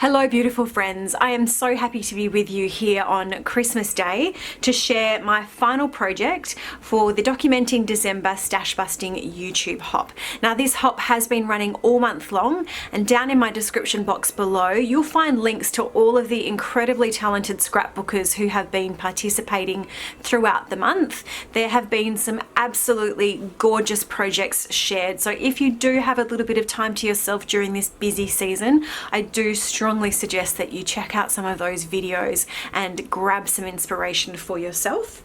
Hello beautiful friends, I am so happy to be with you here on Christmas Day to share my final project for the Documenting December Stashbusting YouTube hop. Now this hop has been running all month long, and down in my description box below you'll find links to all of the incredibly talented scrapbookers who have been participating throughout the month. There have been some absolutely gorgeous projects shared, so if you do have a little bit of time to yourself during this busy season, I do strongly suggest that you check out some of those videos and grab some inspiration for yourself.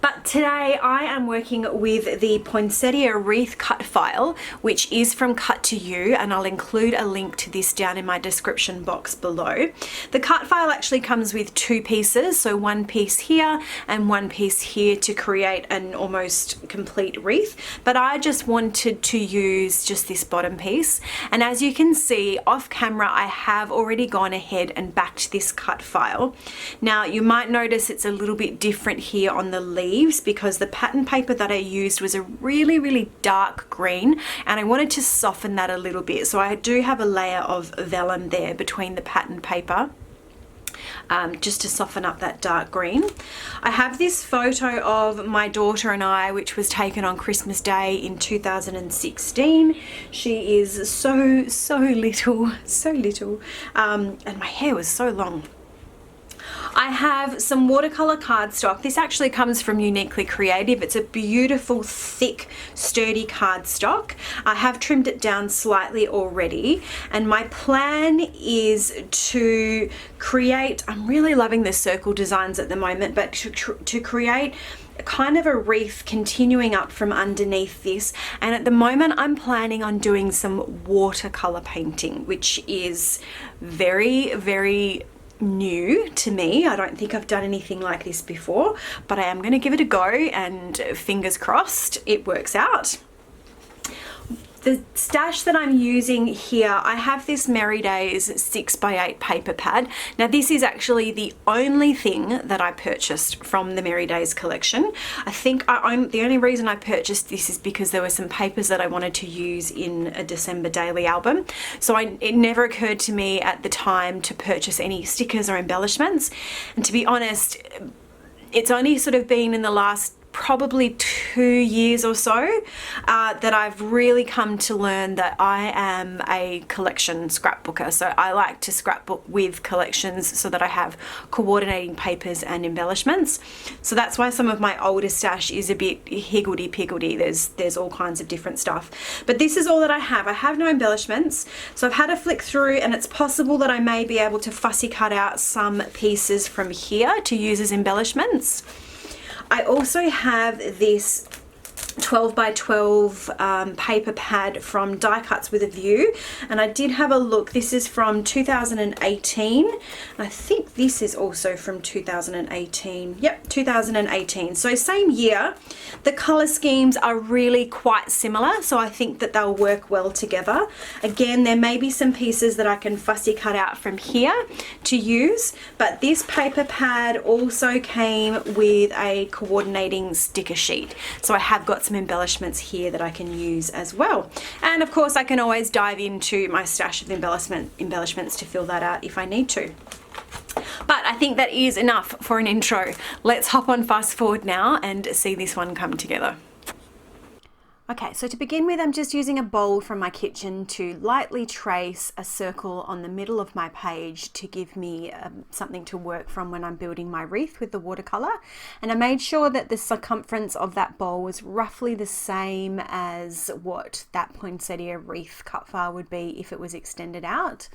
But today I am working with the poinsettia wreath cut file, which is from Cut to You, and I'll include a link to this down in my description box below. The cut file actually comes with two pieces, so one piece here and one piece here to create an almost complete wreath, but I just wanted to use just this bottom piece. And as you can see off camera, I have already gone ahead and backed this cut file. Now you might notice it's a little bit different here on the leaves because the pattern paper that I used was a really dark green, and I wanted to soften that a little bit, so I do have a layer of vellum there between the pattern paper. Just to soften up that dark green. I have this photo of my daughter and I, which was taken on Christmas Day in 2016. She is so little, and my hair was so long. I have some watercolor cardstock. This actually comes from Uniquely Creative. It's a beautiful, thick, sturdy cardstock. I have trimmed it down slightly already, and my plan is to create, I'm really loving the circle designs at the moment, but to create kind of a wreath continuing up from underneath this. And at the moment I'm planning on doing some watercolor painting, which is very new to me. I don't think I've done anything like this before, but I am going to give it a go, and fingers crossed it works out. The stash that I'm using here, I have this Merry Days 6x8 paper pad. Now this is actually the only thing that I purchased from the Merry Days collection. I think the only reason I purchased this is because there were some papers that I wanted to use in a December daily album. So it never occurred to me at the time to purchase any stickers or embellishments. And to be honest, it's only sort of been in the last probably 2 years or so that I've really come to learn that I am a collection scrapbooker. So I like to scrapbook with collections so that I have coordinating papers and embellishments. So that's why some of my older stash is a bit higgledy-piggledy. There's all kinds of different stuff. But this is all that I have. I have no embellishments. So I've had a flick through, and it's possible that I may be able to fussy cut out some pieces from here to use as embellishments. I also have this 12x12 paper pad from Die Cuts with a View, and I did have a look. This is from 2018. I think this is also from 2018. Yep, 2018. So same year. The color schemes are really quite similar, so I think that they'll work well together. Again, there may be some pieces that I can fussy cut out from here to use, but this paper pad also came with a coordinating sticker sheet. So I have got some embellishments here that I can use as well. And of course I can always dive into my stash of embellishments to fill that out if I need to. But I think that is enough for an intro. Let's hop on fast forward now and see this one come together. Okay, so to begin with, I'm just using a bowl from my kitchen to lightly trace a circle on the middle of my page to give me something to work from when I'm building my wreath with the watercolor. And I made sure that the circumference of that bowl was roughly the same as what that poinsettia wreath cut file would be if it was extended out.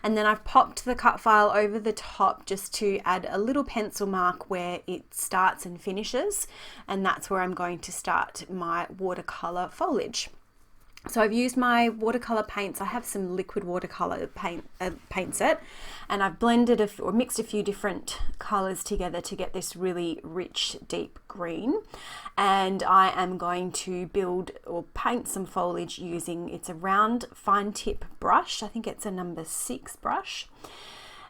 And then I've popped the cut file over the top just to add a little pencil mark where it starts and finishes, and that's where I'm going to start my watercolor foliage. So I've used my watercolor paints. I have some liquid watercolor paint set, and I've blended or mixed a few different colors together to get this really rich, deep green. And I am going to build or paint some foliage using, it's a round fine tip brush. I think it's a number 6 brush.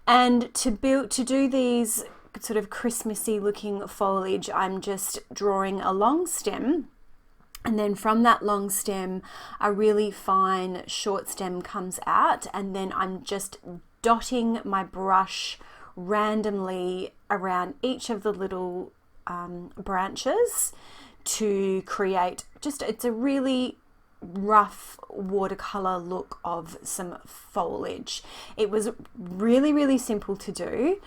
And to do these sort of Christmassy looking foliage, I'm just drawing a long stem. And then from that long stem, a really fine short stem comes out, and then I'm just dotting my brush randomly around each of the little branches to create it's a really rough watercolor look of some foliage. It was really, really simple to do.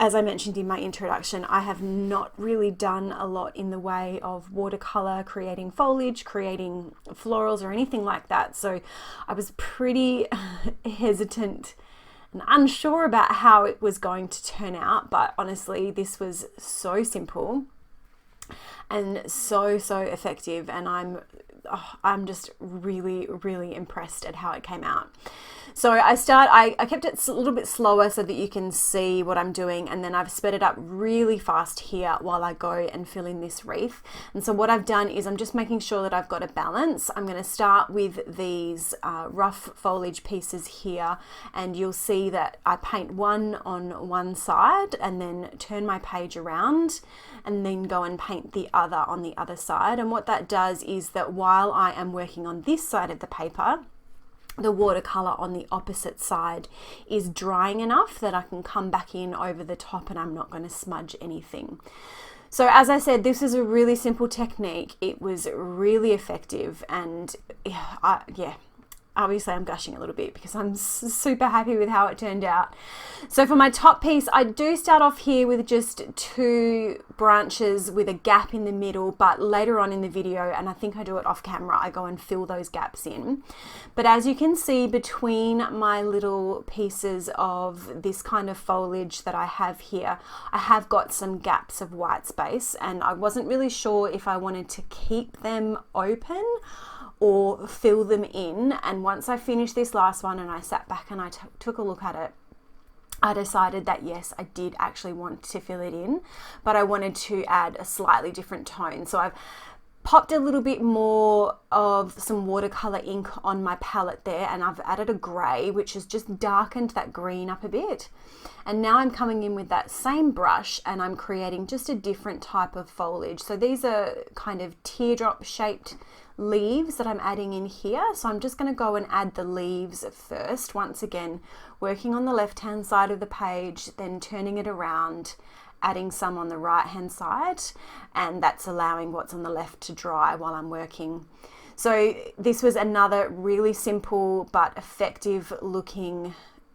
As I mentioned in my introduction, I have not really done a lot in the way of watercolor, creating foliage, creating florals or anything like that. So I was pretty hesitant and unsure about how it was going to turn out. But honestly, this was so simple and so effective. And I'm just really, really impressed at how it came out. So I kept it a little bit slower so that you can see what I'm doing, and then I've sped it up really fast here while I go and fill in this wreath. And so what I've done is I'm just making sure that I've got a balance. I'm going to start with these rough foliage pieces here, and you'll see that I paint one on one side and then turn my page around and then go and paint the other on the other side. And what that does is that while I am working on this side of the paper, the watercolor on the opposite side is drying enough that I can come back in over the top and I'm not going to smudge anything. So as I said, this is a really simple technique. It was really effective, and obviously I'm gushing a little bit because I'm super happy with how it turned out. So for my top piece, I do start off here with just 2 branches with a gap in the middle, but later on in the video, and I think I do it off camera, I go and fill those gaps in. But as you can see, between my little pieces of this kind of foliage that I have here, I have got some gaps of white space, and I wasn't really sure if I wanted to keep them open or fill them in. And once I finished this last one and I sat back and I took a look at it, I decided that yes, I did actually want to fill it in, but I wanted to add a slightly different tone. So I've popped a little bit more of some watercolor ink on my palette there, and I've added a grey, which has just darkened that green up a bit. And now I'm coming in with that same brush and I'm creating just a different type of foliage. So these are kind of teardrop shaped leaves that I'm adding in here. So I'm just going to go and add the leaves first, once again working on the left hand side of the page, then turning it around, adding some on the right hand side, and that's allowing what's on the left to dry while I'm working. So this was another really simple but effective looking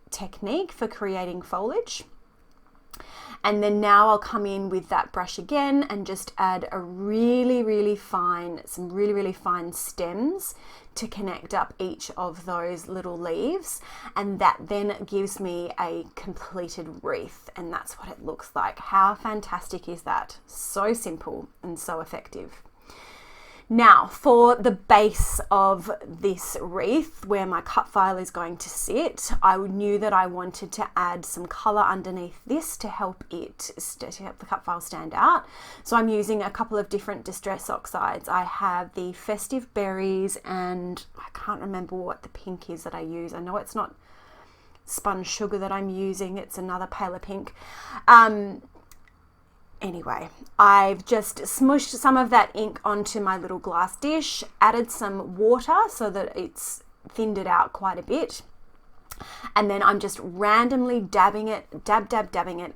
technique for creating foliage. And then now I'll come in with that brush again and just add a some really fine stems to connect up each of those little leaves. And that then gives me a completed wreath, and that's what it looks like. How fantastic is that? So simple and so effective. Now for the base of this wreath, where my cut file is going to sit, I knew that I wanted to add some colour underneath this to help the cut file stand out. So I'm using a couple of different Distress Oxides. I have the Festive Berries, and I can't remember what the pink is that I use. I know it's not Spun Sugar that I'm using, it's another paler pink. Anyway, I've just smushed some of that ink onto my little glass dish, added some water so that it's thinned it out quite a bit. And then I'm just randomly dabbing it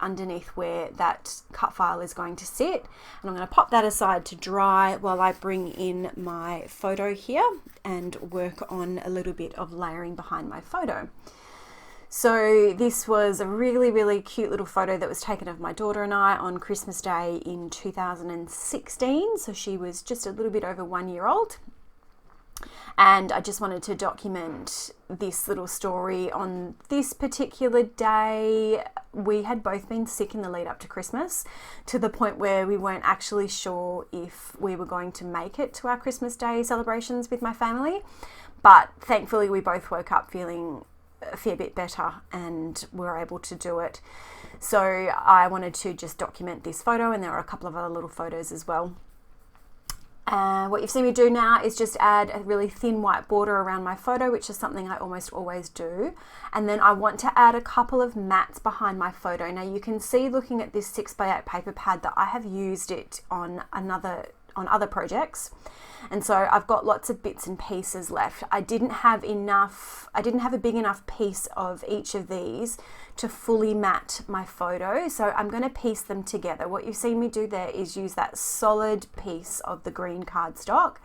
underneath where that cut file is going to sit. And I'm going to pop that aside to dry while I bring in my photo here and work on a little bit of layering behind my photo. So this was a really cute little photo that was taken of my daughter and I on Christmas Day in 2016. So she was just a little bit over 1 year old. And I just wanted to document this little story on this particular day. We had both been sick in the lead up to Christmas, to the point where we weren't actually sure if we were going to make it to our Christmas Day celebrations with my family. But thankfully we both woke up feeling a fair bit better and were able to do it. So I wanted to just document this photo, and there are a couple of other little photos as well. What you've seen me do now is just add a really thin white border around my photo, which is something I almost always do. And then I want to add a couple of mats behind my photo. Now you can see, looking at this 6x8 paper pad, that I have used it on another on other projects. And so I've got lots of bits and pieces left. I didn't have a big enough piece of each of these to fully mat my photo. So I'm going to piece them together. What you've seen me do there is use that solid piece of the green cardstock.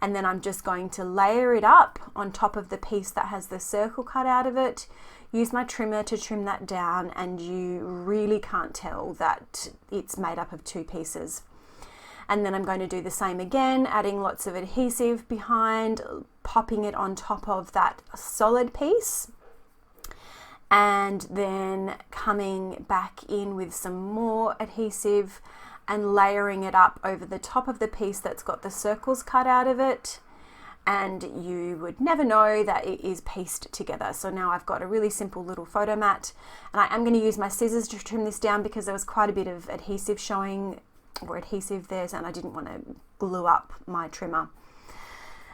And then I'm just going to layer it up on top of the piece that has the circle cut out of it. Use my trimmer to trim that down, and you really can't tell that it's made up of two pieces. And then I'm going to do the same again, adding lots of adhesive behind, popping it on top of that solid piece, and then coming back in with some more adhesive and layering it up over the top of the piece that's got the circles cut out of it. And you would never know that it is pieced together. So now I've got a really simple little photo mat, and I am going to use my scissors to trim this down because there was quite a bit of adhesive showing, or adhesive there, and I didn't want to glue up my trimmer.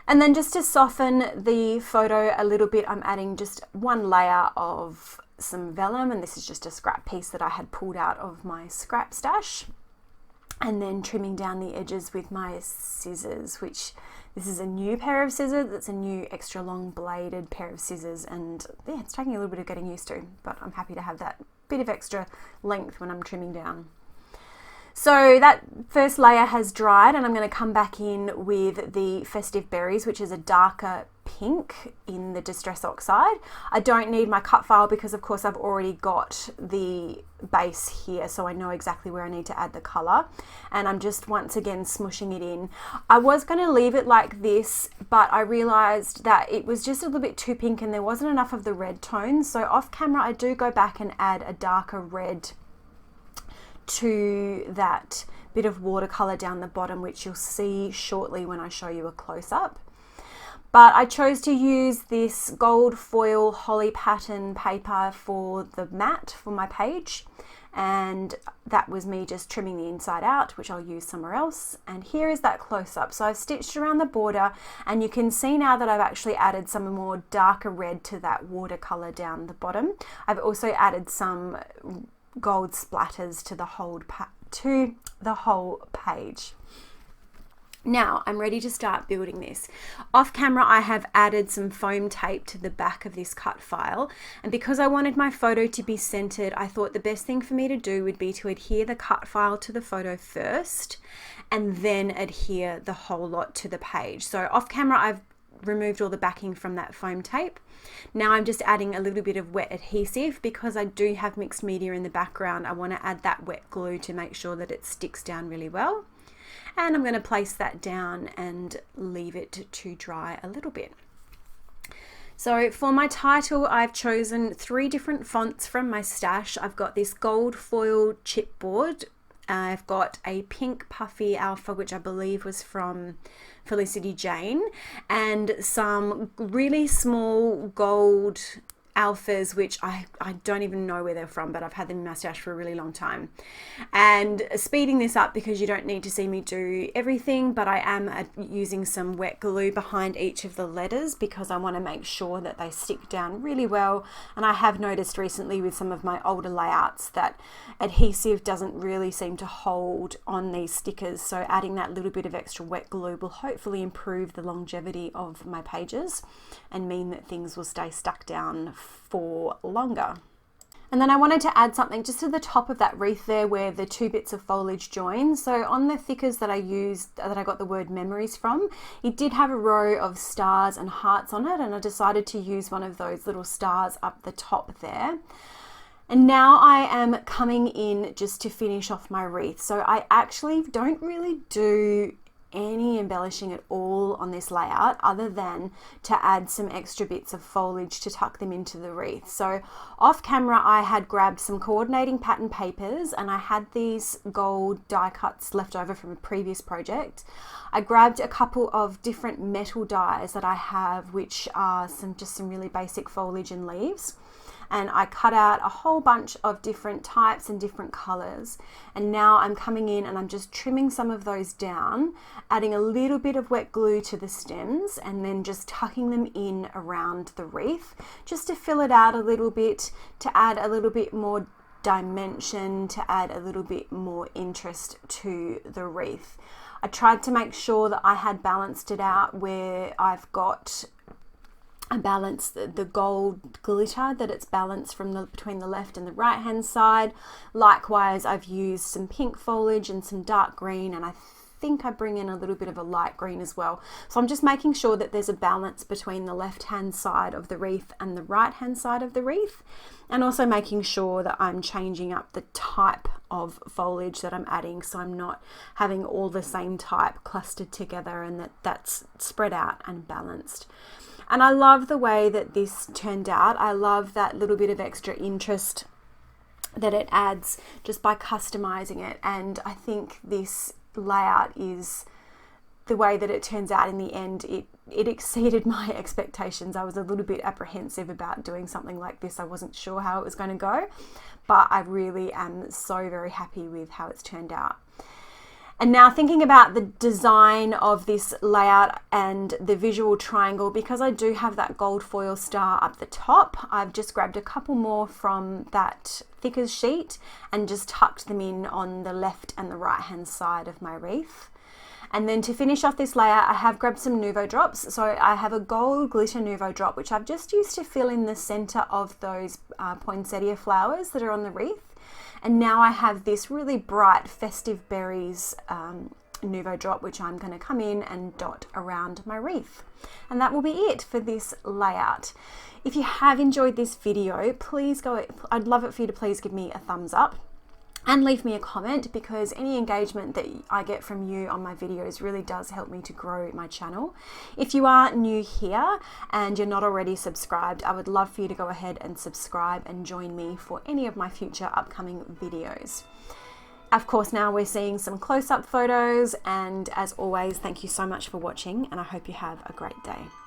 And then just to soften the photo a little bit, I'm adding just one layer of some vellum, and this is just a scrap piece that I had pulled out of my scrap stash. And then trimming down the edges with my scissors, which this is a new pair of scissors. It's a new extra long bladed pair of scissors, and yeah, it's taking a little bit of getting used to, but I'm happy to have that bit of extra length when I'm trimming down. So that first layer has dried, and I'm going to come back in with the Festive Berries, which is a darker pink in the Distress Oxide. I don't need my cut file because of course I've already got the base here, so I know exactly where I need to add the colour, and I'm just once again smushing it in. I was going to leave it like this, but I realised that it was just a little bit too pink and there wasn't enough of the red tones, so off camera I do go back and add a darker red to that bit of watercolour down the bottom, which you'll see shortly when I show you a close-up. But I chose to use this gold foil holly pattern paper for the mat for my page, and that was me just trimming the inside out, which I'll use somewhere else. And here is that close-up. So I've stitched around the border, and you can see now that I've actually added some more darker red to that watercolour down the bottom. I've also added some gold splatters to the whole page. Now I'm ready to start building this. Off camera I have added some foam tape to the back of this cut file, and because I wanted my photo to be centered, I thought the best thing for me to do would be to adhere the cut file to the photo first and then adhere the whole lot to the page. So off camera I've removed all the backing from that foam tape. Now I'm just adding a little bit of wet adhesive because I do have mixed media in the background. I want to add that wet glue to make sure that it sticks down really well. And I'm going to place that down and leave it to dry a little bit. So for my title, I've chosen 3 different fonts from my stash. I've got this gold foil chipboard. I've got a pink puffy alpha, which I believe was from Felicity Jane, and some really small gold alphas, which I don't even know where they're from, but I've had them in my stash for a really long time. And speeding this up because you don't need to see me do everything, but I am using some wet glue behind each of the letters because I want to make sure that they stick down really well. And I have noticed recently with some of my older layouts that adhesive doesn't really seem to hold on these stickers, so adding that little bit of extra wet glue will hopefully improve the longevity of my pages and mean that things will stay stuck down for longer. And then I wanted to add something just to the top of that wreath there where the 2 bits of foliage join. So on the thickers that I used, that I got the word memories from, it did have a row of stars and hearts on it, and I decided to use one of those little stars up the top there. And now I am coming in just to finish off my wreath. So I actually don't really do any embellishing at all on this layout other than to add some extra bits of foliage to tuck them into the wreath. So off camera I had grabbed some coordinating pattern papers, and I had these gold die cuts left over from a previous project. I grabbed a couple of different metal dies that I have, which are just some really basic foliage and leaves. And I cut out a whole bunch of different types and different colors. And now I'm coming in and I'm just trimming some of those down, adding a little bit of wet glue to the stems, and then just tucking them in around the wreath, just to fill it out a little bit, to add a little bit more dimension to add a little bit more interest to the wreath. I tried to make sure that I had balanced it out where I've got a balance, the gold glitter, that it's balanced from between the left and the right hand side. Likewise, I've used some pink foliage and some dark green, and I think I bring in a little bit of a light green as well. So I'm just making sure that there's a balance between the left hand side of the wreath and the right hand side of the wreath, and also making sure that I'm changing up the type of foliage that I'm adding, so I'm not having all the same type clustered together, and that's spread out and balanced. And I love the way that this turned out. I love that little bit of extra interest that it adds just by customizing it, and I think this layout is, the way that it turns out in the end, it exceeded my expectations. I was a little bit apprehensive about doing something like this. I wasn't sure how it was going to go, but I really am so very happy with how it's turned out. And now thinking about the design of this layout and the visual triangle, because I do have that gold foil star up the top, I've just grabbed a couple more from that thicker sheet and just tucked them in on the left and the right hand side of my wreath. And then to finish off this layout, I have grabbed some Nuvo drops. So I have a gold glitter Nuvo drop, which I've just used to fill in the center of those poinsettia flowers that are on the wreath. And now I have this really bright festive berries Nuvo drop, which I'm going to come in and dot around my wreath. And that will be it for this layout. If you have enjoyed this video, please I'd love it for you to please give me a thumbs up and leave me a comment, because any engagement that I get from you on my videos really does help me to grow my channel. If you are new here and you're not already subscribed, I would love for you to go ahead and subscribe and join me for any of my future upcoming videos. Of course, now we're seeing some close-up photos, and as always, thank you so much for watching, and I hope you have a great day.